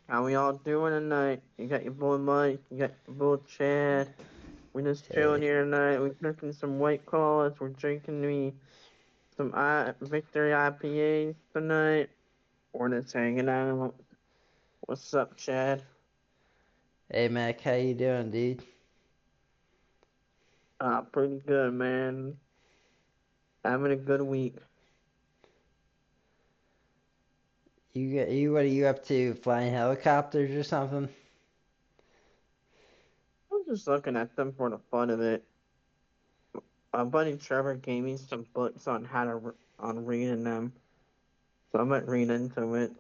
How we all doing tonight? You got your boy Mike, you got your boy Chad. We just chilling Hey, here tonight. We drinking some White Claws. We're drinking some Victory IPAs tonight. We're just hanging out. What's up, Chad? hey, Meck, how you doing, dude? Pretty good, man. Having a good week. What are you up to? Flying helicopters or something? I'm just looking at them for the fun of it. My buddy Trevor gave me some books on on reading them, so I might read into it.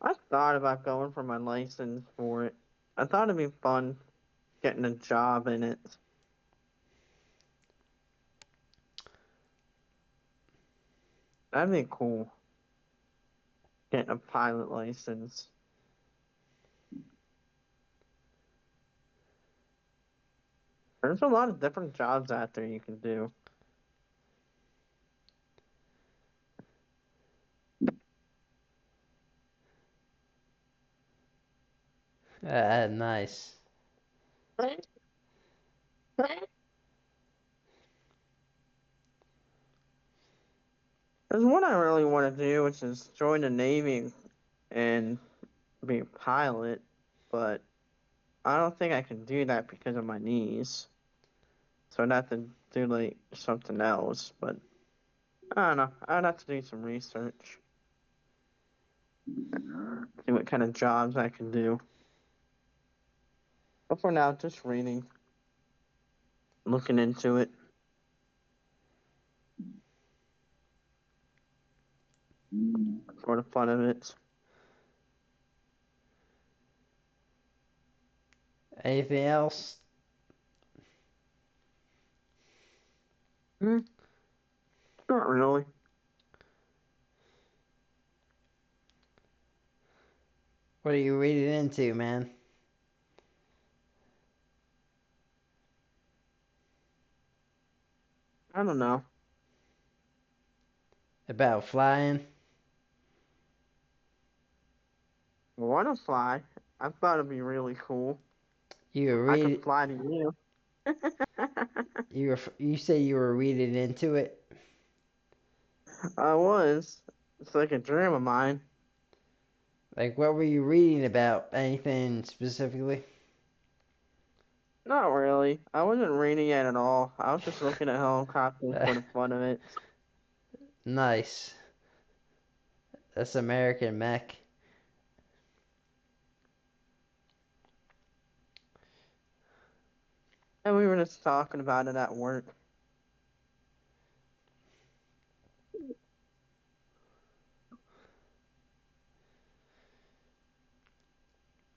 I thought about going for my license for it. I thought it'd be fun getting a job in it. That'd be cool. Getting a pilot license. There's a lot of different jobs out there you can do. Nice. There's one I really want to do, which is join the Navy and be a pilot, but I don't think I can do that because of my knees. So I'd have to do like something else, but I don't know. I'd have to do some research, see what kind of jobs I can do. But for now, just reading, looking into it for the fun of it. Anything else? Hmm, not really. What are you reading into, man? I don't know. About flying? I want to fly. I thought it'd be really cool. You were I could read fly to you. you say you were reading into it? I was. It's like a dream of mine. Like, what were you reading about? Anything specifically? Not really. I wasn't reading it at all. I was just looking at helicopters for the fun of it. Nice. That's American Mech. And we were just talking about it at work.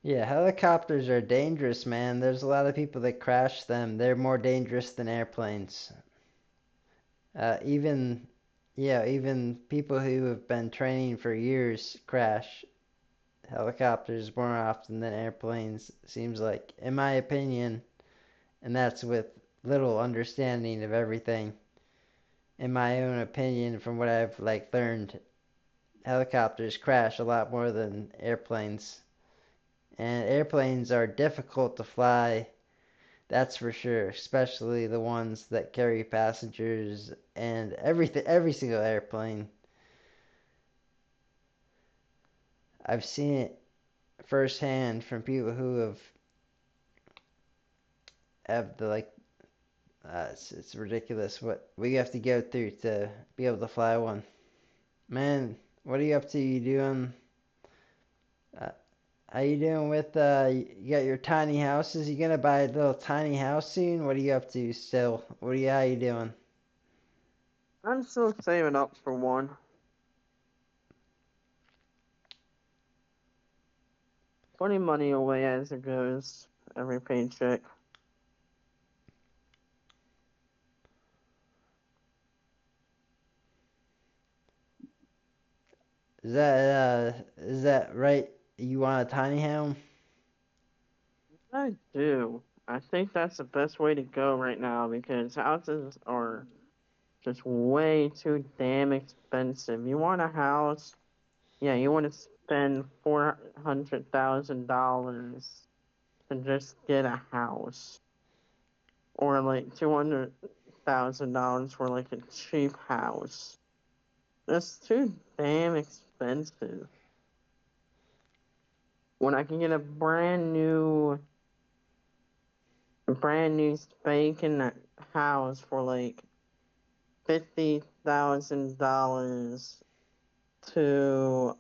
Yeah, helicopters are dangerous, man. There's a lot of people that crash them. They're more dangerous than airplanes. Even, yeah, even people who have been training for years crash helicopters more often than airplanes, seems like, in my opinion, and that's with little understanding of everything. In my own opinion, from what I've learned, helicopters crash a lot more than airplanes. And airplanes are difficult to fly, that's for sure, especially the ones that carry passengers and everything, every single airplane. I've seen it firsthand from people who have the it's ridiculous what we have to go through to be able to fly one. Man, what are you up to? You doing? Uh, how you doing with you got your tiny houses? You gonna buy a little tiny house soon? What are you up to still? How you doing? I'm still saving up for one. Putting money away as it goes. Every paycheck. Is that right? You want a tiny home? I do. I think that's the best way to go right now because houses are just way too damn expensive. You want a house? Yeah, you want to spend $400,000 to just get a house, or like $200,000 for like a cheap house. That's too damn expensive. When I can get a brand new spanking house for like $50,000 to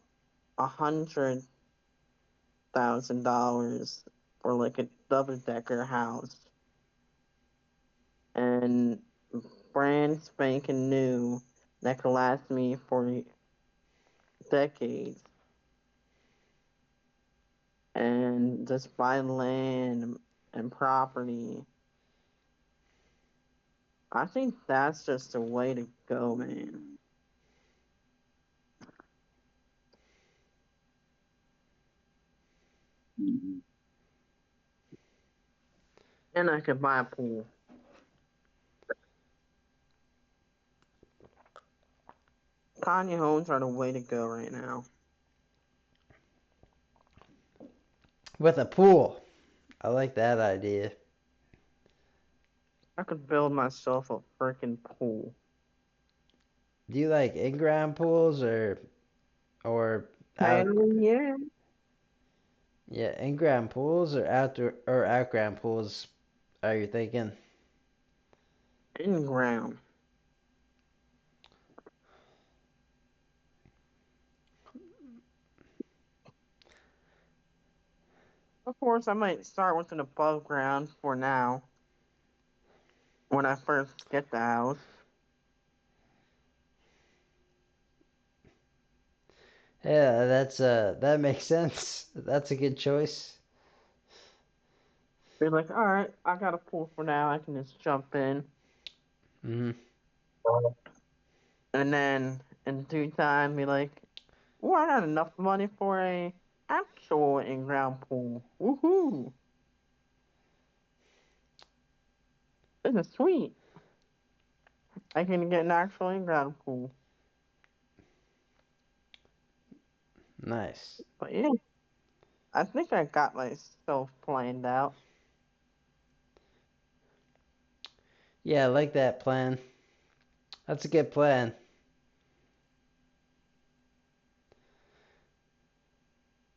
$100,000 for like a double decker house, and brand spanking new that could last me for decades, and just buy land and property. I think that's just the way to go, man. And I could buy a pool. Tiny homes are the way to go right now. With a pool. I like that idea. I could build myself a freaking pool. Do you like in-ground pools or out? Hell yeah. Yeah, in-ground pools or outdoor or out-ground pools? Are you thinking? In ground. Of course, I might start with an above ground for now when I first get the house. Yeah, that makes sense. That's a good choice. Be like, all right, I got a pool for now. I can just jump in, Hmm. and then in due time, be like, oh, I got enough money for a actual in ground pool. Woohoo! This is sweet. I can get an actual in ground pool. Nice. But yeah, I think I got myself planned out. Yeah, I like that plan. That's a good plan.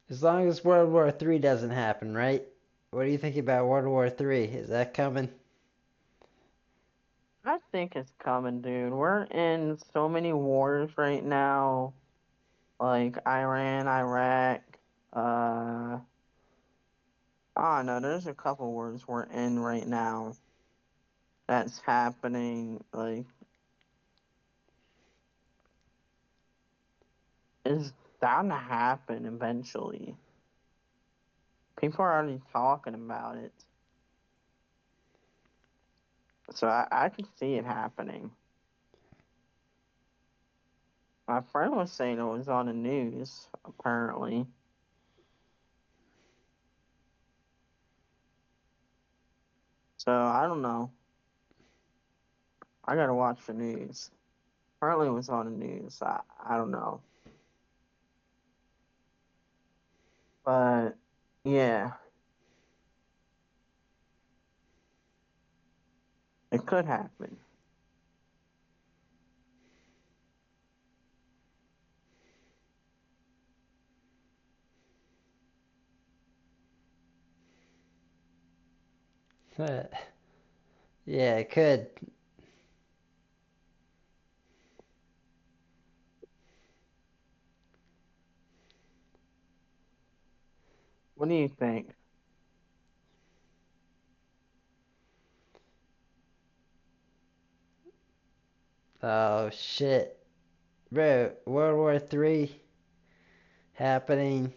As long as World War III doesn't happen, right? What do you think about World War III? Is that coming? I think it's coming, dude. We're in so many wars right now, like Iran, Iraq. Uh, I don't know. There's a couple wars we're in right now that's happening. Like, it's bound to happen eventually. People are already talking about it, so I can see it happening. My friend was saying it was on the news, apparently. So I don't know. I gotta watch the news. Apparently, it was on the news. I don't know, but yeah, it could happen. Yeah, it could. What do you think? Oh shit, bro! World War III happening.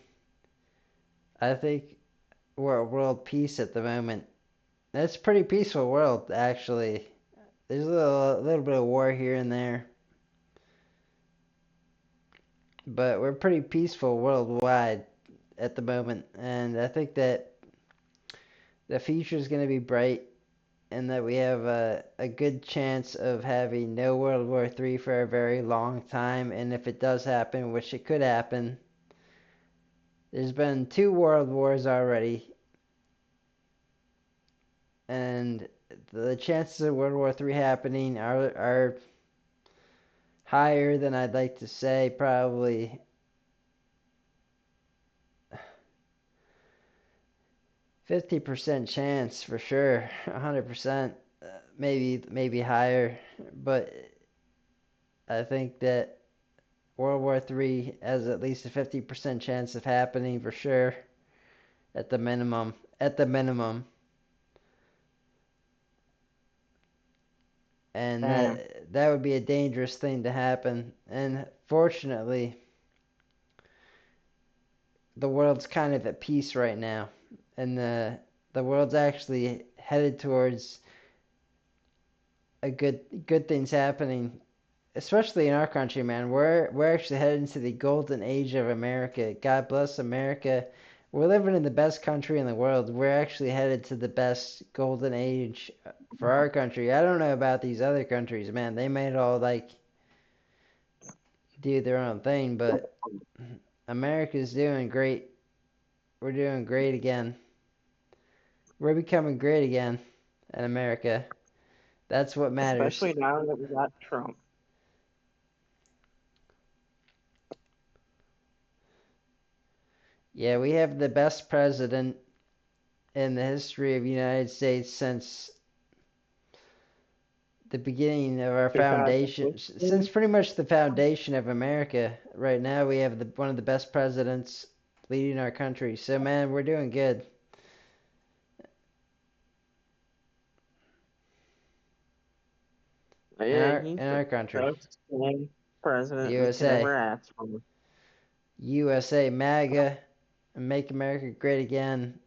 I think we're at world peace at the moment. It's a pretty peaceful world, actually. There's a little bit of war here and there, but we're pretty peaceful worldwide at the moment. And I think that the future is going to be bright, and that we have a good chance of having no World War III for a very long time. And if it does happen, which it could happen, there's been two world wars already, and the chances of World War III happening are higher than I'd like to say. Probably 50% chance for sure, 100%, maybe higher. But I think that World War III has at least a 50% chance of happening for sure, at the minimum. At the minimum. And Damn. that would be a dangerous thing to happen. And fortunately, the world's kind of at peace right now, and the world's actually headed towards a good things happening, especially in our country, man. We're actually heading into the golden age of America. God bless America. We're living in the best country in the world. We're actually headed to the best golden age for our country. I don't know about these other countries, man. They might all like do their own thing, but America's doing great. We're doing great again. We're becoming great again in America. That's what matters. Especially now that we got Trump. Yeah, we have the best president in the history of the United States since the beginning of our foundation, since 2015. pretty much the foundation of America. Right now, we have one of the best presidents leading our country. So, man, we're doing good Yeah, he's in the our country. best thing president we could USA, ever ask for. USA, MAGA, and Make America Great Again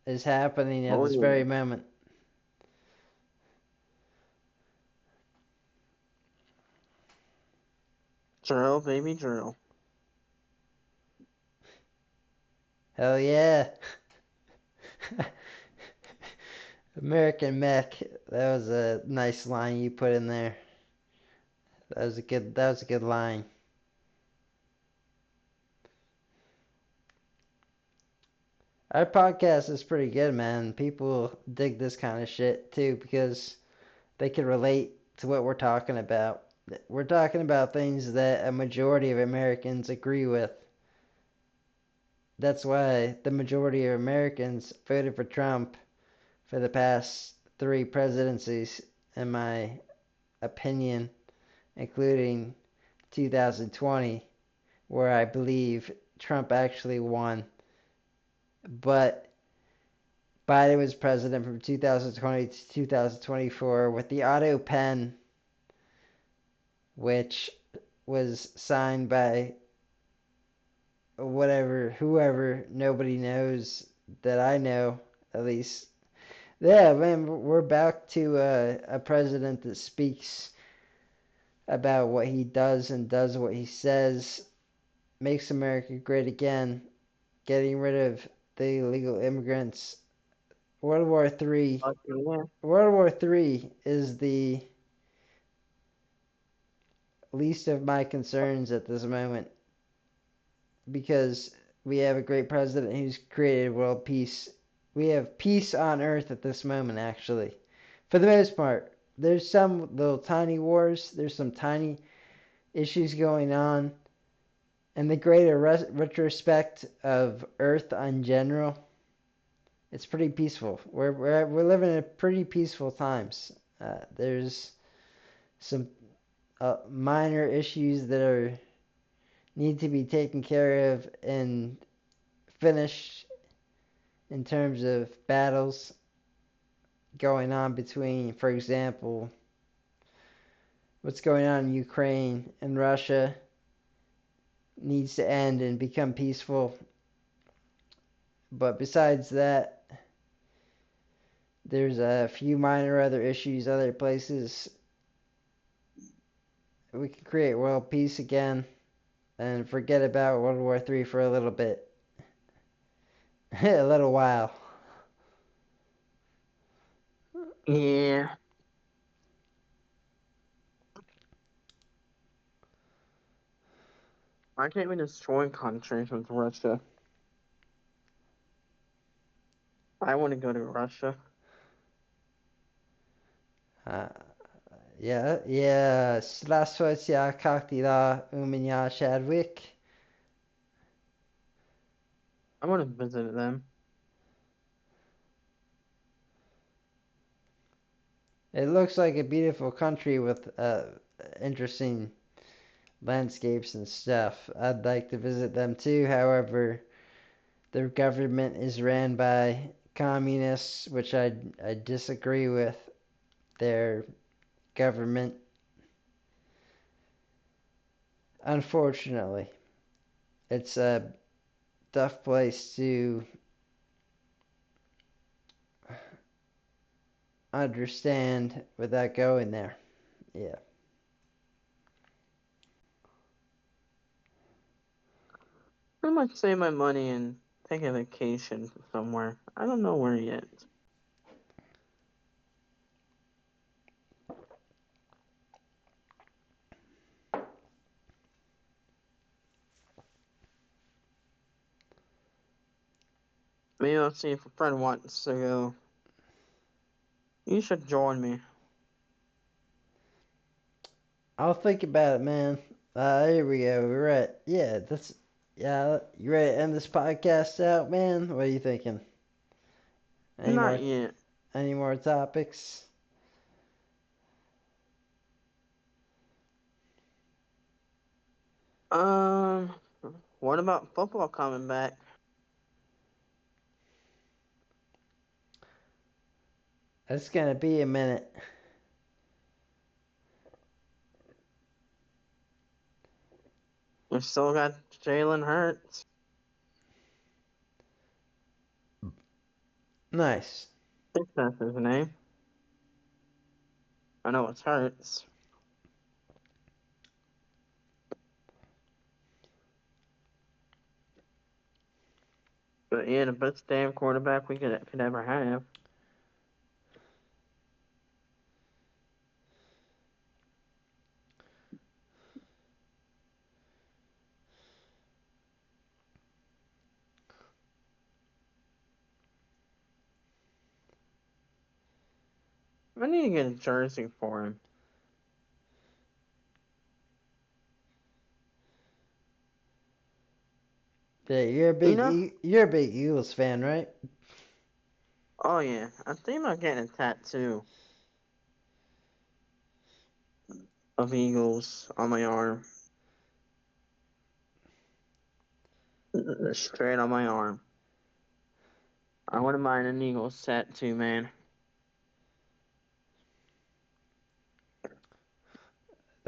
is happening at Oh this yeah. very moment. Drill, baby, drill. Hell yeah. American Meck. That was a nice line you put in there. That was a good line. Our podcast is pretty good, man. People dig this kind of shit too because they can relate to what we're talking about. We're talking about things that a majority of Americans agree with. That's why the majority of Americans voted for Trump for the past three presidencies, in my opinion, including 2020, where I believe Trump actually won. But Biden was president from 2020 to 2024 with the auto pen, which was signed by whoever, nobody knows that I know, at least. Yeah, man, we're back to a president that speaks about what he does and does what he says, makes America great again, getting rid of the illegal immigrants. World War Three. Okay, yeah. World War Three is the least of my concerns at this moment because we have a great president who's created world peace. We have peace on earth at this moment, actually. For the most part, there's some little tiny wars, there's some tiny issues going on, and the greater retrospect of earth in general, it's pretty peaceful. We're living in pretty peaceful times. There's some minor issues that are need to be taken care of and finished in terms of battles going on between, for example, what's going on in Ukraine and Russia needs to end and become peaceful. But besides that, there's a few minor other issues, other places we can create world peace again and forget about World War III for a little bit, a little while. Yeah. Why can't we destroy countries with Russia? I want to go to Russia. Uh, yeah, yeah. Здравствуйте, как дела? У меня Chadwick. I want to visit them. It looks like a beautiful country with interesting landscapes and stuff. I'd like to visit them too. However, their government is ran by communists, which I disagree with. Their government, unfortunately, it's a tough place to understand without going there. Yeah. I might save my money and take a vacation somewhere. I don't know where yet. Maybe I'll see if a friend wants to go. You should join me. I'll think about it, man. Here we go. We're at, yeah, that's, yeah, you ready to end this podcast out, man? What are you thinking? Any Not more, yet. any more topics? Um, what about football coming back? It's gonna be a minute. We still got Jalen Hurts. Nice. I think that's his name. I know it's Hurts. But yeah, the best damn quarterback we could ever have. I need to get a jersey for him. Yeah, You know? You're a big Eagles fan, right? Oh yeah, I'm thinking about getting a tattoo of Eagles on my arm. Straight on my arm. I wouldn't mind an Eagles tattoo, man.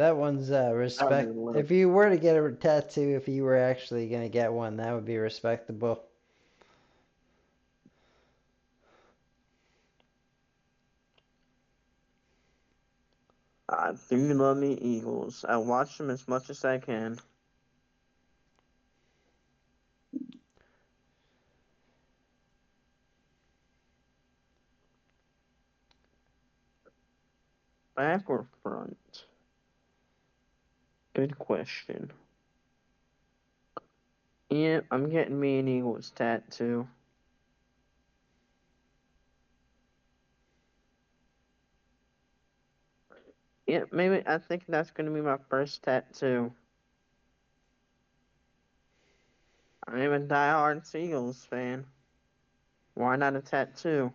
That one's That would be respect. lit. If you were to get a tattoo, if you were actually gonna get one, that would be respectable. I do love me Eagles. I watch them as much as I can. Back or front? Good question. Yeah, I'm getting me an Eagles tattoo. Yeah, maybe I think that's gonna be my first tattoo. I'm a diehard Eagles fan. Why not a tattoo?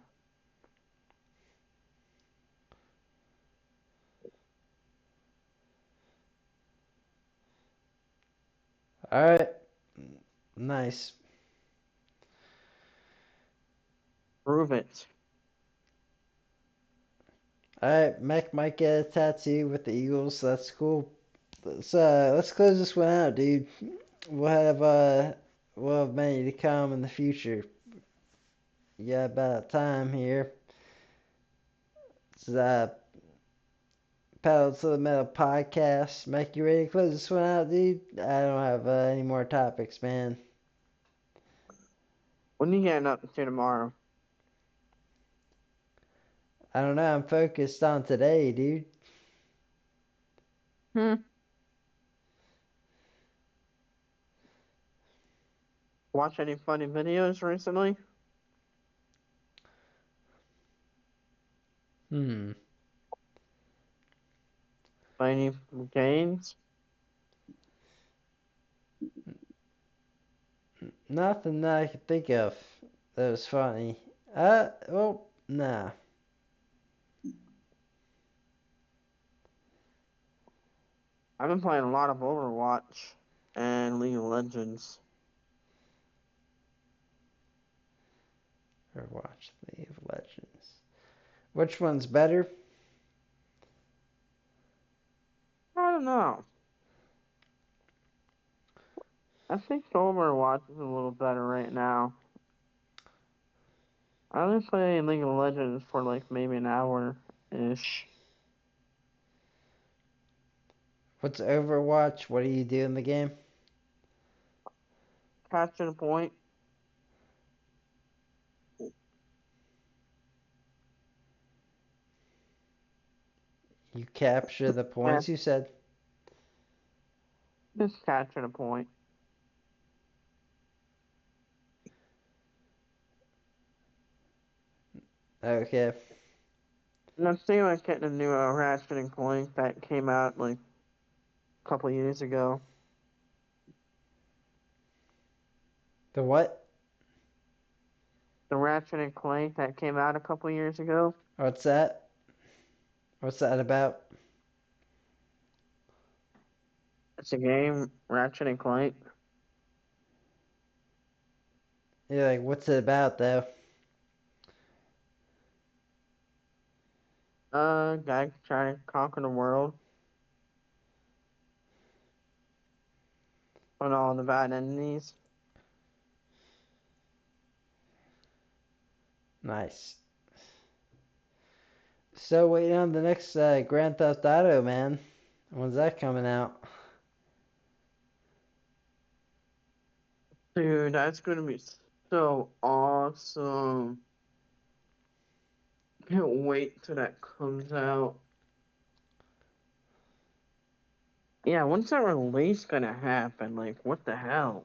All right. Nice. Prove it. All right, Meck might get a tattoo with the Eagles. So that's cool. Let's close this one out, dude. We'll have uh we'll have many to come in the future. You got about time here. It's Pedal to the Metal podcast. Meck, you ready to close this one out, dude? I don't have any more topics, man. When are you getting up to tomorrow? I don't know. I'm focused on today, dude. Hmm. Watch any funny videos recently? Hmm. Play any games? Nothing that I could think of that was funny. Well, nah. I've been playing a lot of Overwatch and League of Legends. Or watch League of Legends. Which one's better? I don't know. I think Overwatch is a little better right now. I only play League of Legends for like maybe an hour ish. What's Overwatch? What do you do in the game? Catching a point. You capture the Yeah, points, you said? just catching a point. Okay. And I'm seeing like getting a new Ratchet and Clank that came out like a couple years ago. The what? The Ratchet and Clank that came out a couple years ago. What's that? What's that about? It's a game, Ratchet and Clank. You're like, what's it about, though? Guy trying to conquer the world on all the bad enemies. Nice. So, waiting on the next Grand Theft Auto, man. When's that coming out? Dude, that's gonna be so awesome. Can't wait till that comes out. Yeah, when's that release gonna happen? Like, what the hell?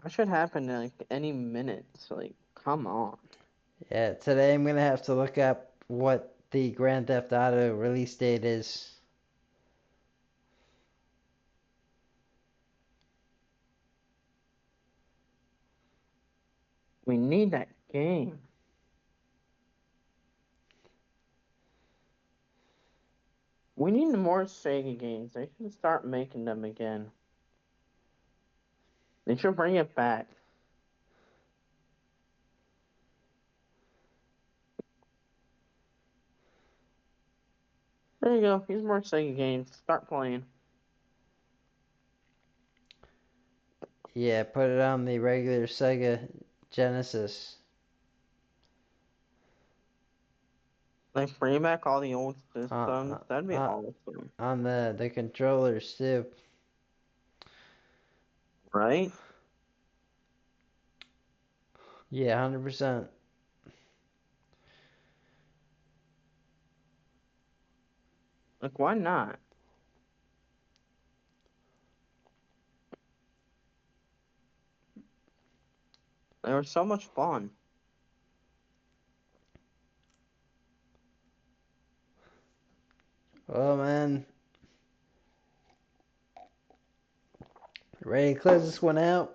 That should happen like any minute. So, like, come on. Yeah, today I'm gonna have to look up what the Grand Theft Auto release date is. We need that game. We need more Sega games. They should start making them again. They should bring it back. There you go. Here's more Sega games. Start playing. Yeah, put it on the regular Sega Genesis. Like, bring back all the old On, systems. That'd be on, awesome. on the controllers, too. Right? Yeah, 100%. Like, why not? They were so much fun. Well, man, ready to close this one out?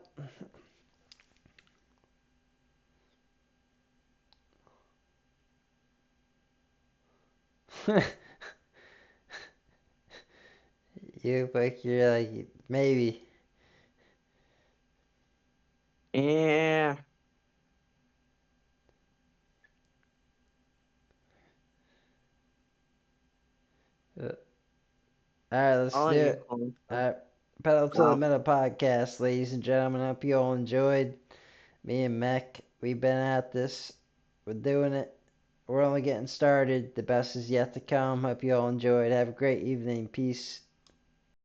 You look like you're like, maybe. Yeah. Alright, let's I'll do let you it. close them Alright, Pedal to the out. Metal podcast, ladies and gentlemen. Hope you all enjoyed. Me and Meck, we've been at this. We're doing it. We're only getting started. The best is yet to come. Hope you all enjoyed. Have a great evening. Peace.